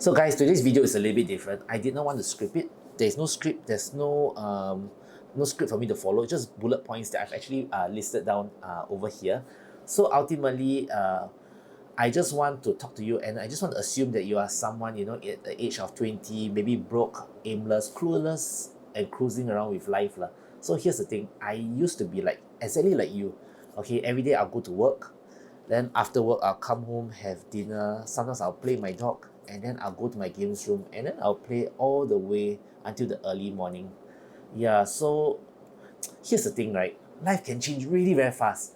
So guys, today's video is a little bit different. I did not want to script it. There's no script, there's no script for me to follow, just bullet points that I've actually listed down over here. So ultimately, I just want to talk to you, and I just want to assume that you are someone, you know, at the age of 20, maybe broke, aimless, clueless, and cruising around with life lah. So here's the thing, I used to be like, exactly like you. Okay, every day I'll go to work, then after work I'll come home, have dinner, sometimes I'll play my dog, and then I'll go to my games room, and then I'll play all the way until the early morning. Yeah, so here's the thing, right? Life can change really very fast.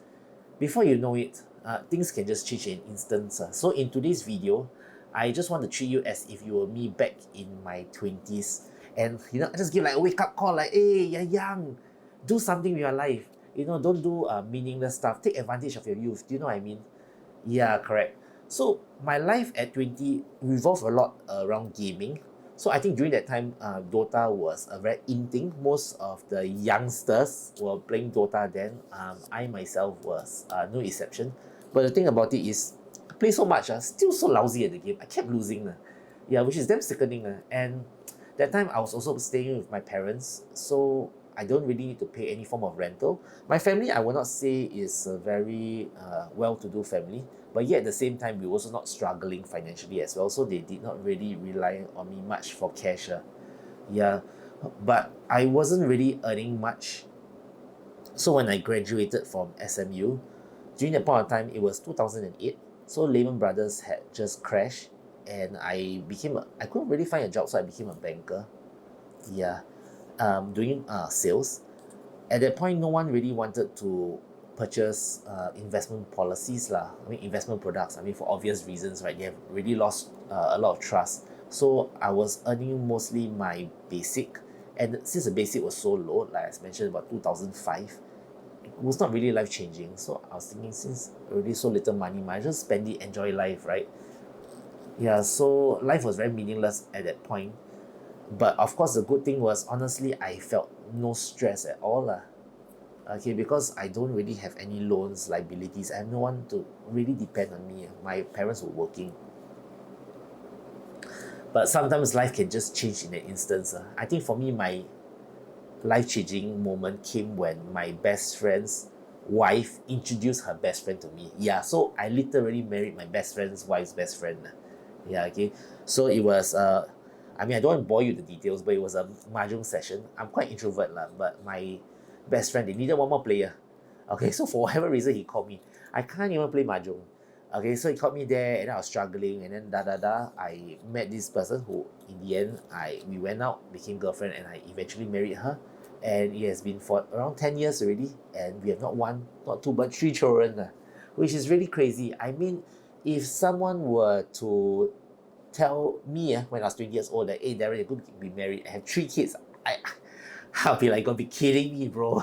Before you know it, things can just change in instance. So in today's video, I just want to treat you as if you were me back in my 20s. And you know, I just give like a wake up call, like, hey, you're young, do something with your life. You know, don't do meaningless stuff. Take advantage of your youth. Do you know what I mean? Yeah, correct. So my life at 20 revolved a lot around gaming. So I think during that time, Dota was a very in thing. Most of the youngsters were playing Dota then. I myself was no exception. But the thing about it is, I play so much, still so lousy at the game. I kept losing. Yeah, which is damn sickening. And that time I was also staying with my parents, so I don't really need to pay any form of rental. My family, I will not say is a very well-to-do family, but yet at the same time, we were also not struggling financially as well, so they did not really rely on me much for cash. Yeah, but I wasn't really earning much. So when I graduated from SMU, during that point of time, it was 2008, so Lehman Brothers had just crashed, and I couldn't really find a job, so I became a banker. Yeah, doing sales. At that point, no one really wanted to purchase investment policies lah. I mean, investment products. I mean, for obvious reasons, right? They have really lost a lot of trust. So I was earning mostly my basic, and since the basic was so low, like I mentioned, about 2005, it was not really life changing. So I was thinking, since already so little money, might just spend it, enjoy life, right? Yeah. So life was very meaningless at that point. But of course, the good thing was, honestly, I felt no stress at all lah. Okay, because I don't really have any loans, liabilities. I have no one to really depend on me. My parents were working. But sometimes life can just change in an instance. I think for me, my life-changing moment came when my best friend's wife introduced her best friend to me. Yeah, so I literally married my best friend's wife's best friend. Yeah, okay. So it was I mean, I don't want to bore you with the details, but it was a mahjong session. I'm quite introvert lah, but my best friend, they needed one more player. Okay, so for whatever reason, he called me. I can't even play mahjong. Okay, so he called me there, and I was struggling, and then I met this person who, in the end, we went out, became girlfriend, and I eventually married her. And it has been for around 10 years already, and we have not one, not two, but three children, which is really crazy. I mean, if someone were to tell me when I was 20 years old that, hey, Darren, you're going to be married, I have three kids, I'll be like, gonna be kidding me, bro.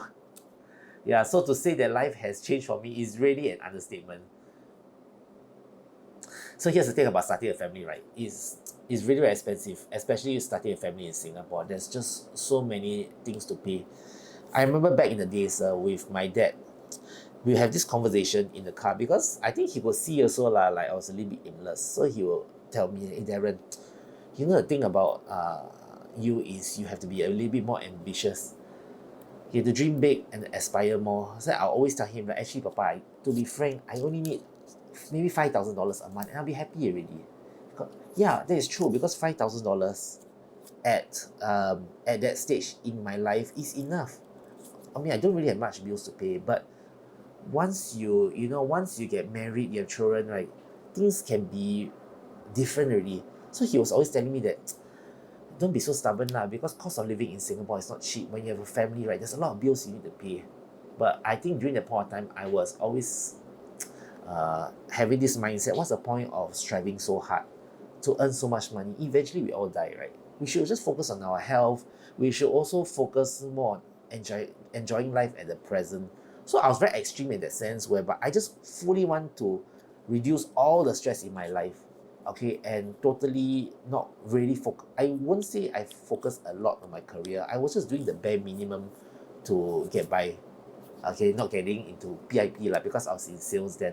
Yeah, so to say that life has changed for me is really an understatement. So here's the thing about starting a family, right? It's really very expensive, especially starting a family in Singapore. There's just so many things to pay. I remember back in the days with my dad, we have this conversation in the car, because I think he will see also lah, like I was a little bit aimless. So he will tell me, hey Darren, you know the thing about you is you have to be a little bit more ambitious. You have to dream big and aspire more. So I'll always tell him that, actually, Papa, to be frank, I only need maybe $5,000 a month, and I'll be happy already. Yeah, that is true, because $5,000 at that stage in my life is enough. I mean, I don't really have much bills to pay, but once you get married, you have children, right, things can be different already. So he was always telling me that, don't be so stubborn lah, because cost of living in Singapore is not cheap. When you have a family, right, there's a lot of bills you need to pay. But I think during that point of time, I was always having this mindset, what's the point of striving so hard to earn so much money? Eventually we all die, right? We should just focus on our health. We should also focus more on enjoying life at the present. So I was very extreme in that sense, whereby I just fully want to reduce all the stress in my life, okay, and totally not really focus. I won't say I focused a lot on my career. I was just doing the bare minimum to get by, okay, not getting into PIP lah, because I was in sales then.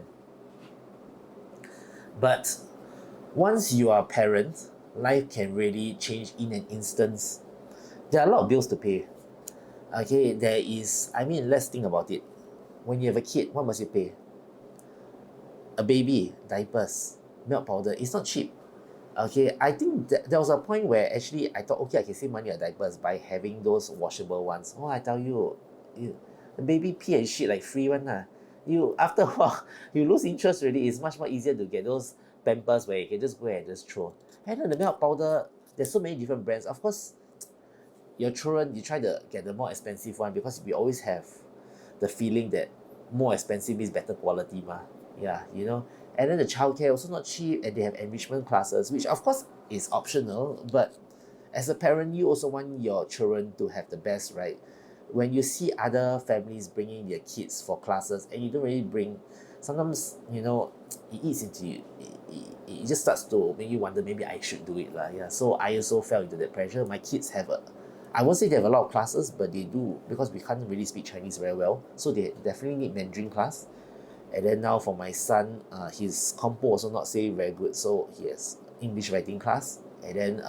But once you are a parent, life can really change in an instance. There are a lot of bills to pay. Okay, there is, I mean, let's think about it. When you have a kid, what must you pay? A baby, diapers, milk powder. It's not cheap. Okay, I think there was a point where actually I thought, okay, I can save money on diapers by having those washable ones. Oh, I tell you, the baby pee and shit like free one lah. You after a while, you lose interest already. It's much more easier to get those pampers where you can just go and just throw. And then the milk powder, there's so many different brands. Of course, your children, you try to get the more expensive one because we always have the feeling that more expensive means better quality ma. Yeah, you know. And then the childcare also not cheap, and they have enrichment classes, which of course is optional, but as a parent, you also want your children to have the best, right? When you see other families bringing their kids for classes and you don't really bring, sometimes, you know, it eats into you. It just starts to make you wonder, maybe I should do it lah. Yeah, so I also fell into that pressure. My kids have a, I won't say they have a lot of classes, but they do, because we can't really speak Chinese very well, so they definitely need Mandarin class. And then now for my son, his compo also not say very good, so he has English writing class. And then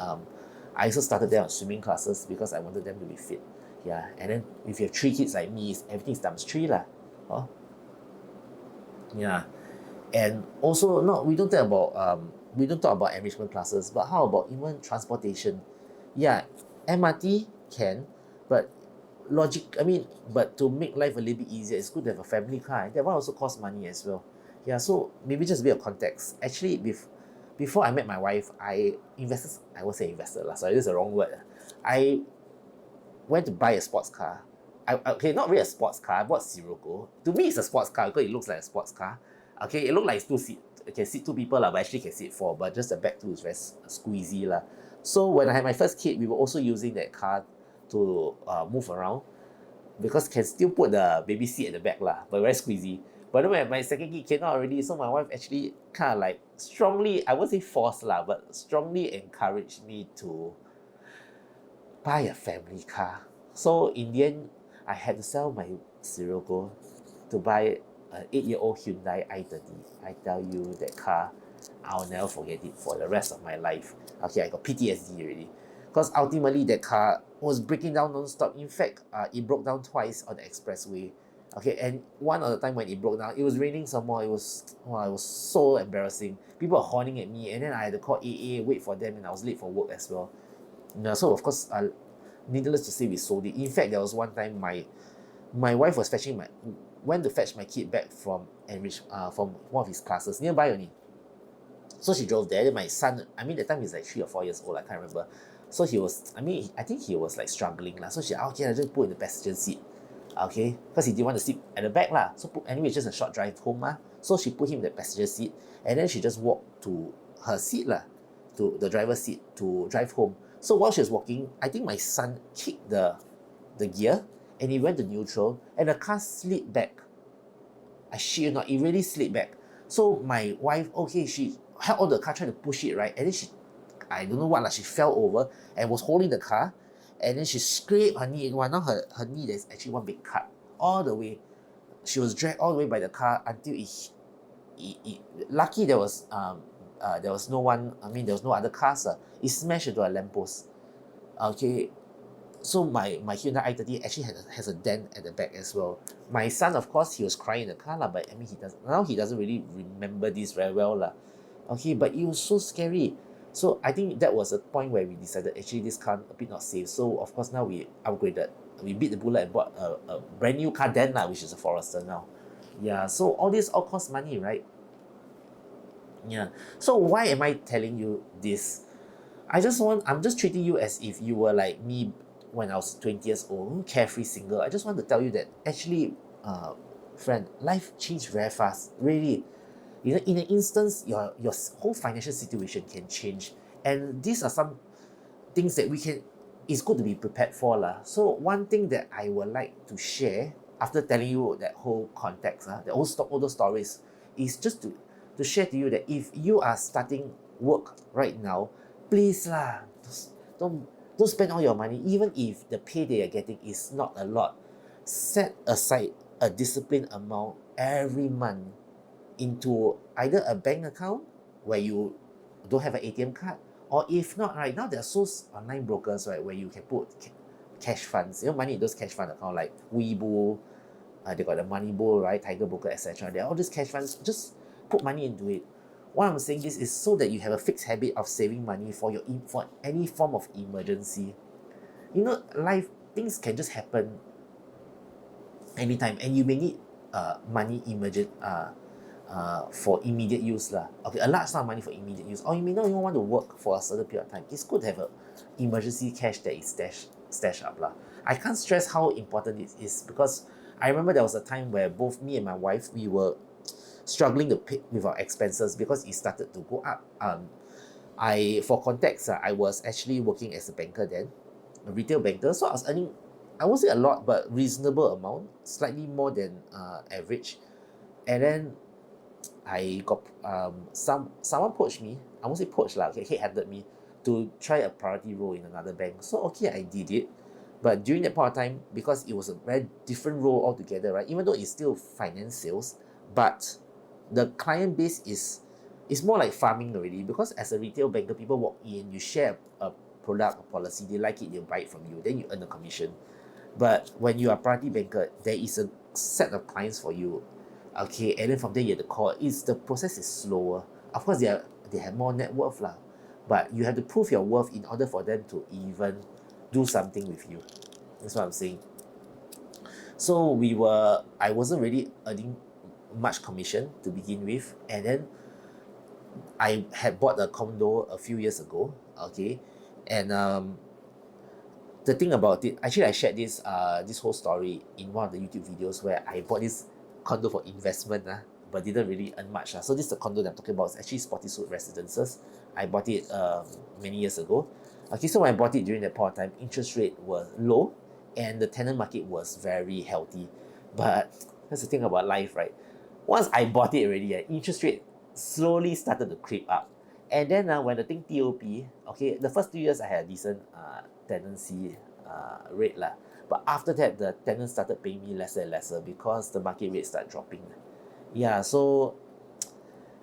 I also started them on swimming classes because I wanted them to be fit. Yeah, and then if you have 3 kids like me, everything's times 3 lah. Oh, yeah. And also, no, we don't talk about enrichment classes, but how about even transportation? Yeah, MRT can, but but to make life a little bit easier, it's good to have a family car. That one also costs money as well. Yeah, so maybe just a bit of context. Actually, before I met my wife, I won't say invested lah, sorry, this is the wrong word. I went to buy a sports car. Okay, not really a sports car, I bought Sirocco. To me, it's a sports car because it looks like a sports car. Okay, it looks like it's it can seat 2 people lah, but actually can seat 4, but just the back two is very squeezy lah. So when I had my first kid, we were also using that car to move around, because can still put the baby seat at the back lah, but very squeezy. But then when my second kid came out already, so my wife actually kind of like strongly, I won't say forced lah, but strongly encouraged me to buy a family car. So in the end, I had to sell my Sirocco to buy an 8-year-old Hyundai i30. I tell you, that car, I'll never forget it for the rest of my life. Okay, I got PTSD already. Because ultimately that car was breaking down non-stop. In fact, it broke down twice on the expressway. Okay, and one of the time when it broke down, it was raining some more. It was, wow, it was so embarrassing. People were horning at me, and then I had to call AA, wait for them, and I was late for work as well. Yeah, so of course, needless to say, we sold it. In fact, there was one time my wife was went to fetch my kid back from from one of his classes nearby only. So she drove there. Then my son, I mean, that time he's like 3 or 4 years old, I can't remember. So he was, I think he was like struggling lah. So she, okay, I just put in the passenger seat. Okay, because he didn't want to sit at the back lah. So anyway, it's just a short drive home ma. So she put him in the passenger seat, and then she just walked to her seat lah, to the driver's seat to drive home. So while she was walking, I think my son kicked the gear, and he went to neutral, and the car slid back. I shit you not, it really slid back. So my wife, okay, she held on the car trying to push it, right? And then she, I don't know what, like she fell over and was holding the car, and then she scraped her knee. Well, now her knee, there's actually one big cut all the way. She was dragged all the way by the car until lucky there was no one, I mean there was no other cars. It smashed into a lamppost. Okay, so my Hyundai i30 actually has a dent at the back as well. My son, of course, he was crying in the car lah, but I mean he doesn't really remember this very well lah. Okay, but it was so scary. So I think that was a point where we decided actually this car a bit not safe. So of course now we upgraded. We beat the bullet and bought a brand new car then lah, which is a Forester now. Yeah, so all this all costs money, right? Yeah. So why am I telling you this? I'm just treating you as if you were like me when I was 20 years old, carefree single. I just want to tell you that actually, friend, life changed very fast, really. You know, in an instance, your whole financial situation can change, and these are some things that it's good to be prepared for lah. So one thing that I would like to share after telling you that whole context, all those stories, is just to share to you that if you are starting work right now, please lah, don't spend all your money, even if the pay that you're getting is not a lot. Set aside a disciplined amount every month into either a bank account where you don't have an ATM card, Or if not, right, now there are so online brokers, right, where you can put cash funds, money in those cash fund account like Webull, they got the Money Bowl, right, Tiger Broker, etc. There are all these cash funds. Just put money into it. Why I'm saying this is so that you have a fixed habit of saving money for for any form of emergency. Life, things can just happen anytime, and you may need money for immediate use lah. Okay, a large sum of money for immediate use, or you may not even want to work for a certain period of time. It's good to have a emergency cash that is stashed up lah. I can't stress how important it is, because I remember there was a time where both me and my wife, we were struggling to pay with our expenses because it started to go up. For context, I was actually working as a banker then, a retail banker, so I was earning, I won't say a lot, but reasonable amount, slightly more than average. And then I got someone poached me. I won't say poached lah. Okay, headhunted me to try a priority role in another bank. So okay, I did it. But during that point of time, because it was a very different role altogether, right? Even though it's still finance sales, but the client base is more like farming already. Because as a retail banker, people walk in, you share a product or policy, they like it, they'll buy it from you, then you earn a commission. But when you are priority banker, there is a set of clients for you. Okay, and then from there you have to call. The process is slower. Of course, they have more net worth lah, but you have to prove your worth in order for them to even do something with you. That's what I'm saying. So I wasn't really earning much commission to begin with, and then I had bought a condo a few years ago. Okay, and the thing about it, actually, I shared this whole story in one of the YouTube videos where I bought this condo for investment, but didn't really earn much. So this is the condo that I'm talking about. It's actually Spottiswoode Residences. I bought it many years ago. Okay, so when I bought it during that point of time, interest rate was low and the tenant market was very healthy. But that's the thing about life, right? Once I bought it already, interest rate slowly started to creep up. And then when the thing TOP, okay, the first 2 years I had a decent tenancy rate lah. But after that, the tenants started paying me lesser and lesser because the market rate started dropping. Yeah, so,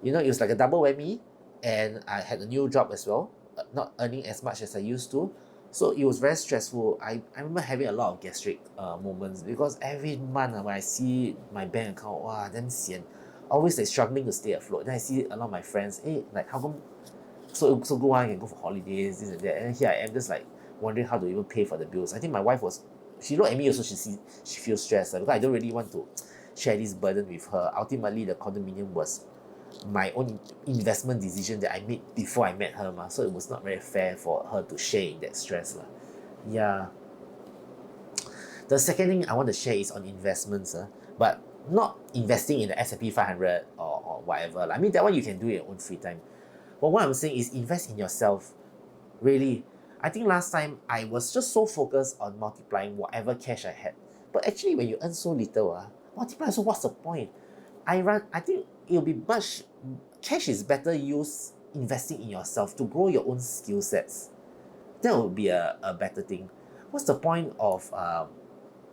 it was like a double whammy, and I had a new job as well, not earning as much as I used to. So it was very stressful. I remember having a lot of gastric moments because every month when I see my bank account, wow, damn sian. Always like struggling to stay afloat. Then I see a lot of my friends, hey, like how come so good I can go for holidays, this and that. And here I am just like wondering how to even pay for the bills. I think my wife she looked at me also, she feels stressed because I don't really want to share this burden with her. Ultimately, the condominium was my own investment decision that I made before I met her, so it was not very fair for her to share in that stress. Yeah. The second thing I want to share is on investments, but not investing in the S&P 500 or whatever. I mean, that one you can do in your own free time. But what I'm saying is invest in yourself. Really. I think last time I was just so focused on multiplying whatever cash I had. But actually, when you earn so little, multiply, so what's the point? I think it'll be cash is better used investing in yourself to grow your own skill sets. That would be a better thing. What's the point of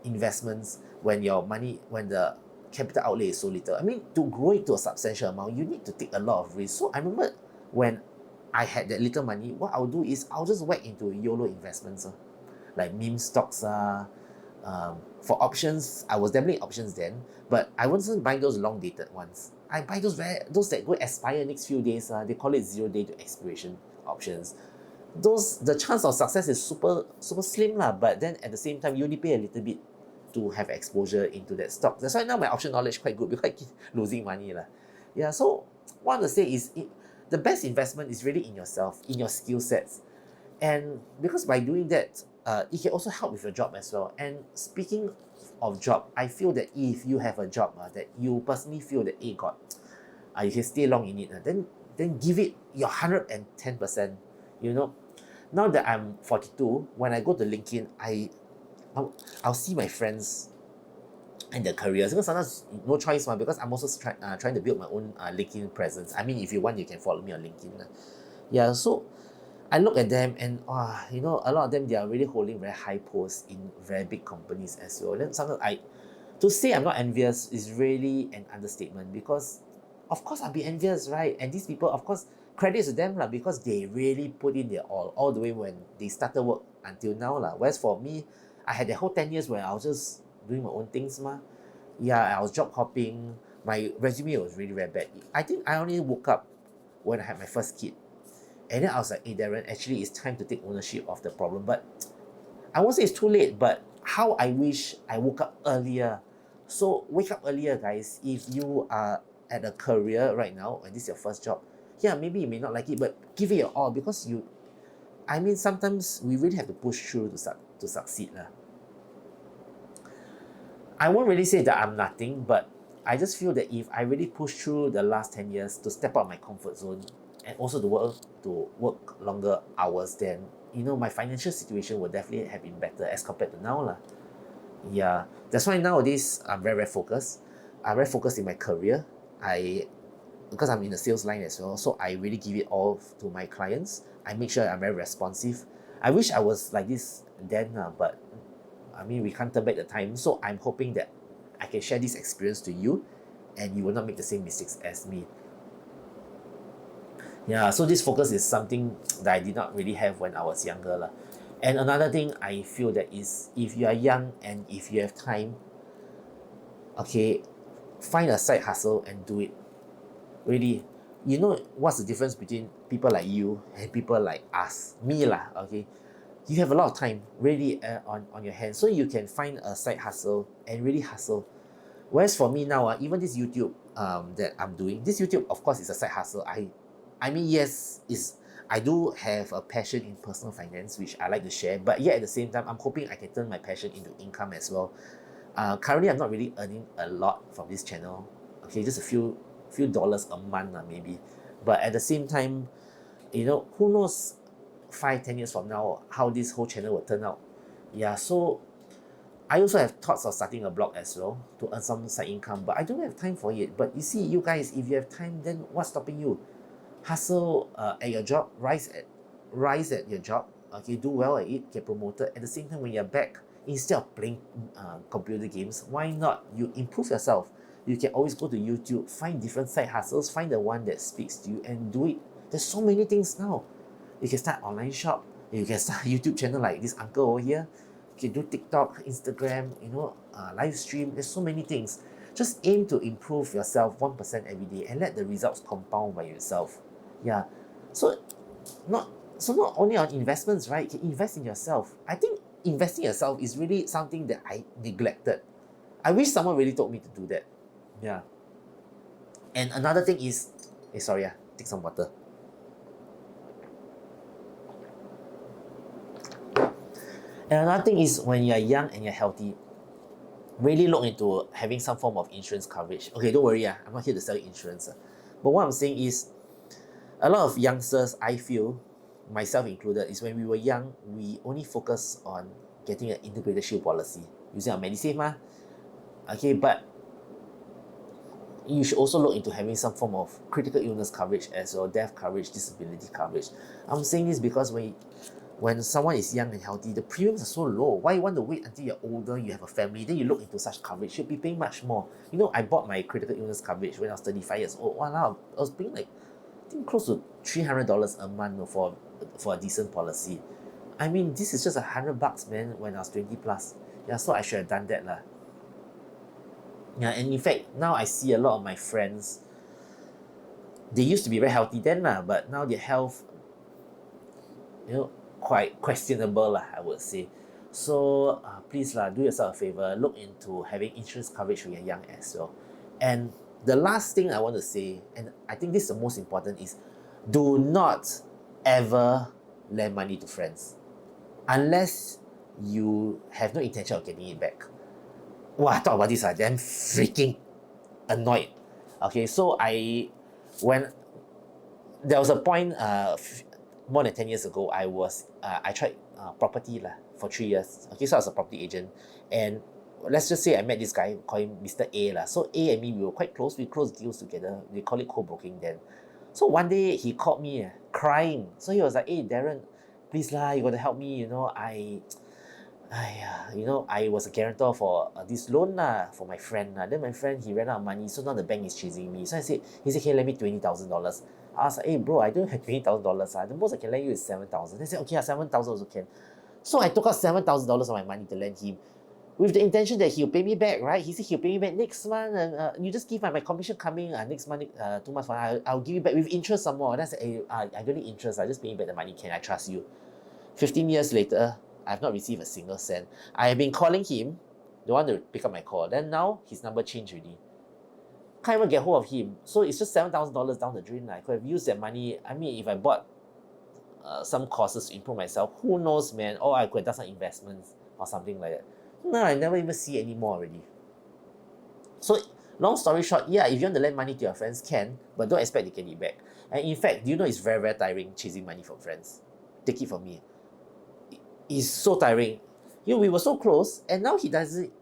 investments when the capital outlay is so little? I mean, to grow it to a substantial amount, you need to take a lot of risk. So I remember when I had that little money, what I'll do is I'll just whack into YOLO investments, like meme stocks. For options, I was definitely options then, but I wasn't buying those long dated ones. I buy those that go expire next few days. They call it 0 day to expiration options. The chance of success is super slim but then at the same time you only pay a little bit to have exposure into that stock. That's why now my option knowledge quite good because I keep losing money Yeah, so what I want to say is the best investment is really in yourself, in your skill sets, and because by doing that, it can also help with your job as well. And speaking of job, I feel that if you have a job that you personally feel that you can stay long in it, then give it your 110%. Now that I'm 42, when I go to LinkedIn, I'll see my friends and their careers, because sometimes no choice because I'm also trying to build my own LinkedIn presence. I mean, if you want, you can follow me on LinkedIn. Yeah, so I look at them and a lot of them, they are really holding very high posts in very big companies as well. Then sometimes to say I'm not envious is really an understatement, because of course I'll be envious, right? And these people, of course, credits to them lah, because they really put in their all the way when they started work until now lah. Whereas for me, I had the whole 10 years where I was just doing my own things ma. Yeah, I was job hopping. My resume was really very bad. I think I only woke up when I had my first kid. And then I was like, hey Darren, actually it's time to take ownership of the problem. But I won't say it's too late, but how I wish I woke up earlier. So wake up earlier, guys. If you are at a career right now and this is your first job, yeah, maybe you may not like it, but give it your all, because I mean, sometimes we really have to push through to succeed lah. I won't really say that I'm nothing, but I just feel that if I really push through the last 10 years to step out of my comfort zone and also to work longer hours, then my financial situation would definitely have been better as compared to now lah. Yeah, that's why nowadays I'm very, very focused. I'm very focused in my career. Because I'm in the sales line as well, so I really give it all to my clients. I make sure I'm very responsive. I wish I was like this then, but I mean, we can't turn back the time. So I'm hoping that I can share this experience to you and you will not make the same mistakes as me. Yeah, so this focus is something that I did not really have when I was younger lah. And another thing I feel that is, if you are young and if you have time, okay, find a side hustle and do it. Really, what's the difference between people like you and people like us, me lah, okay? You have a lot of time really on your hands, so you can find a side hustle and really hustle. Whereas for me now, even this YouTube that I'm doing, this YouTube of course is a side hustle. I mean, yes, I do have a passion in personal finance which I like to share, but yet at the same time I'm hoping I can turn my passion into income as well. Currently I'm not really earning a lot from this channel, okay, just a few dollars a month maybe, but at the same time, who knows 5-10 years from now how this whole channel will turn out. Yeah, so I also have thoughts of starting a blog as well to earn some side income, but I don't have time for it. But you see, you guys, if you have time, then what's stopping you? Hustle at your job, rise at your job, okay, do well at it, get promoted. At the same time, when you're back, instead of playing computer games, why not you improve yourself? You can always go to YouTube, find different side hustles, find the one that speaks to you and do it. There's so many things now. You can start online shop, you can start a YouTube channel like this uncle over here. You can do TikTok, Instagram, live stream. There's so many things. Just aim to improve yourself 1% every day and let the results compound by yourself. Yeah. So not only on investments, right? You can invest in yourself. I think investing in yourself is really something that I neglected. I wish someone really told me to do that. Yeah. And another thing is, sorry, take some water. And another thing is, when you're young and you're healthy, really look into having some form of insurance coverage. Okay, don't worry, I'm not here to sell you insurance. But what I'm saying is, a lot of youngsters, I feel, myself included, is when we were young, we only focus on getting an integrated shield policy using our MediSave. Okay, but you should also look into having some form of critical illness coverage as well, death coverage, disability coverage. I'm saying this because when someone is young and healthy, the premiums are so low. Why you want to wait until you're older, you have a family, then you look into such coverage? You'll be paying much more. I bought my critical illness coverage when I was 35 years old. Wow, I was paying like, I think close to $300 a month for a decent policy. I mean, this is just $100, man, when I was 20 plus. Yeah, so I should have done that lah. Yeah, and in fact, now I see a lot of my friends, they used to be very healthy then but now their health, quite questionable I would say. So please do yourself a favor, look into having insurance coverage when you're young as well. And the last thing I want to say, and I think this is the most important, is do not ever lend money to friends unless you have no intention of getting it back. Wow, I talk about this, damn freaking annoyed. Okay, so when there was a point more than 10 years ago, I tried property for 3 years. Okay, so I was a property agent, and let's just say I met this guy, call him Mr. A So A and me, we were quite close. We closed deals together. We call it co-broking then. So one day he called me crying. So he was like, "Hey Darren, please you gotta help me. I was a guarantor for this loan for my friend. Then my friend, he ran out of money, so now the bank is chasing me." So he said, "Hey, lend me $20,000. I was like, hey bro, I don't have $20,000. The most I can lend you is 7,000. They said, okay, 7,000 also can. So I took out $7,000 of my money to lend him with the intention that he'll pay me back, right? He said he'll pay me back next month, and you just give my commission coming next month, 2 months from now, I'll give you back with interest some more. And I said, hey, I don't need interest, I just pay you back the money, can I trust you? 15 years later, I have not received a single cent. I have been calling him, don't want to pick up my call. Then now his number changed already. Can't even get hold of him. So it's just $7,000 down the drain. I could have used that money. I mean, if I bought some courses to improve myself, who knows, man? Or I could have done some investments or something like that. No, I never even see anymore already. So, long story short, yeah, if you want to lend money to your friends, can, but don't expect you can get it back. And in fact, do you know it's very, very tiring chasing money from friends? Take it from me. It's so tiring. You know, we were so close, and now he doesn't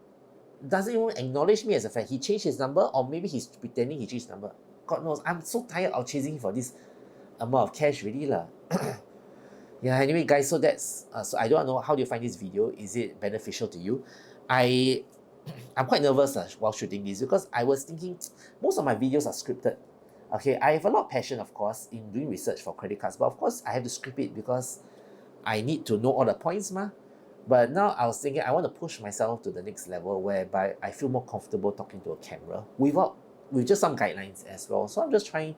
even acknowledge me as a friend. He changed his number, or maybe he's pretending he changed his number. God knows. I'm so tired of chasing him for this amount of cash, really lah. Yeah. Anyway, guys. So that's so I don't know how do you find this video. Is it beneficial to you? I'm quite nervous while shooting this because I was thinking most of my videos are scripted. Okay, I have a lot of passion, of course, in doing research for credit cards, but of course I have to script it because I need to know all the points, ma. But now I was thinking I want to push myself to the next level whereby I feel more comfortable talking to a camera with just some guidelines as well. So I'm just trying.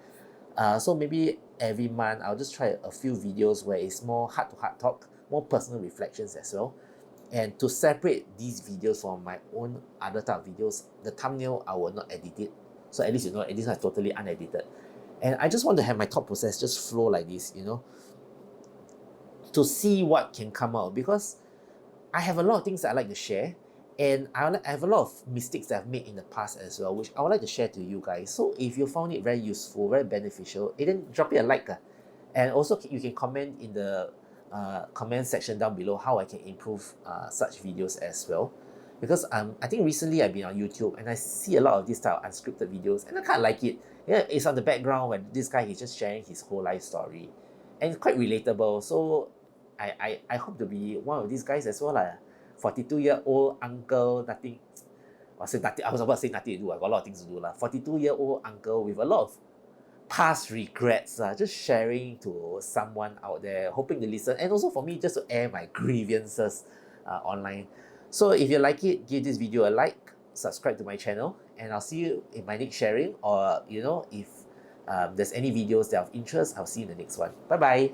So maybe every month I'll just try a few videos where it's more heart-to-heart talk, more personal reflections as well. And to separate these videos from my own other type of videos, the thumbnail I will not edit it. So at least you know, at least I'm totally unedited. And I just want to have my thought process just flow like this, you know, to see what can come out, because I have a lot of things that I like to share, and I have a lot of mistakes that I've made in the past as well, which I would like to share to you guys. So if you found it very useful, very beneficial, then drop it a like. And also you can comment in the comment section down below how I can improve such videos as well. Because I think recently I've been on YouTube and I see a lot of this type of unscripted videos and I kind of like it. Yeah, it's on the background when this guy is just sharing his whole life story. And it's quite relatable. So I hope to be one of these guys as well. 42-year-old uncle, nothing. I was about to say nothing to do. I got a lot of things to do. 42-year-old uncle with a lot of past regrets, just sharing to someone out there, hoping to listen, and also for me just to air my grievances online. So if you like it, give this video a like, subscribe to my channel, and I'll see you in my next sharing, or you know, if there's any videos that are of interest, I'll see you in the next one. Bye bye.